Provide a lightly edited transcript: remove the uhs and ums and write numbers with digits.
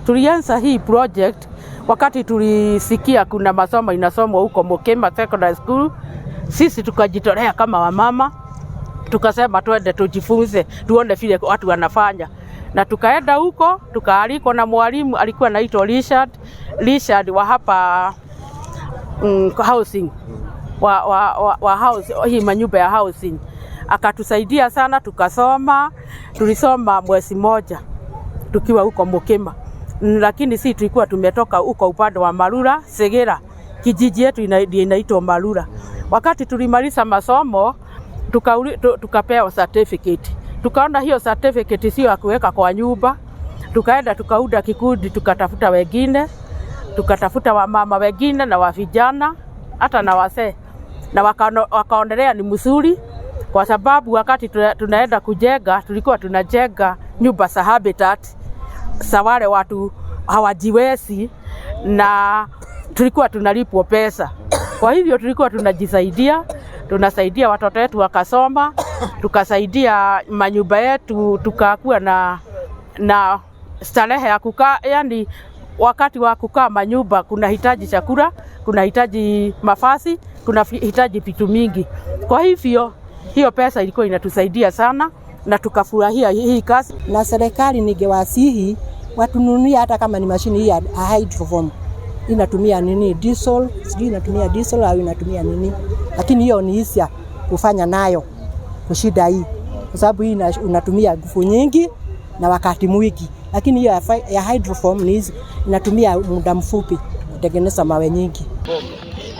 Tulianza hii project wakati tulisikia kuna masomo inasomwa huko Mukima Secondary School. Sisi tukajitolea kama wamama, tukasema twende tujifunze, tuone vile watu wanafanya. Na tukaenda huko, tukaalikwa na mwalimu alikuwa anaitwa Richard wa hapa housing wa house, hii manyumba ya housing. Akatusaidia sana, tukasoma, tulisoma mwezi moja tukiwa huko Mukima. Lakini sisi tulikuwa tumetoka huko upande wa Marura, Segera. Kijiji yetu inaitwa Marura. Wakati tulimaliza masomo, tukapewa certificate. Tukaona hiyo certificate sio ya kuweka kwa nyumba. Tukaenda tukaunda kikundi, tukatafuta wengine, tukatafuta wamama wengine na vijana hata na wazee. Na wakaonelea ni mzuri kwa sababu wakati tunaenda kujenga, tulikuwa tunajenga nyumba za habitat za wale watu hawajiwezi, na tulikuwa tunalipwa pesa. Kwa hivyo tulikuwa tunasaidia watoto wetu wakasoma, tukasaidia manyumba yetu, tukakuwa na starehe ya kukaa. Yani wakati wa kukaa manyumba kuna hitaji chakula, kuna hitaji mavazi, kuna hitaji vitu mingi. Kwa hivyo hiyo pesa ilikuwa inatusaidia sana na tukafurahia hii kazi. Na serikali ningewasihi watununulie hata kama ni mashini hii ya hydroform. Inatumia nini? Diesel, sijui inatumia diesel au inatumia nini. Lakini hiyo ni hisia kufanya nayo kushida hii. Kwa sababu hii unatumia nguvu nyingi na wakati mwingi. Lakini hiyo ya hydroform ni inatumia muda mfupi kutengeneza mawe nyingi.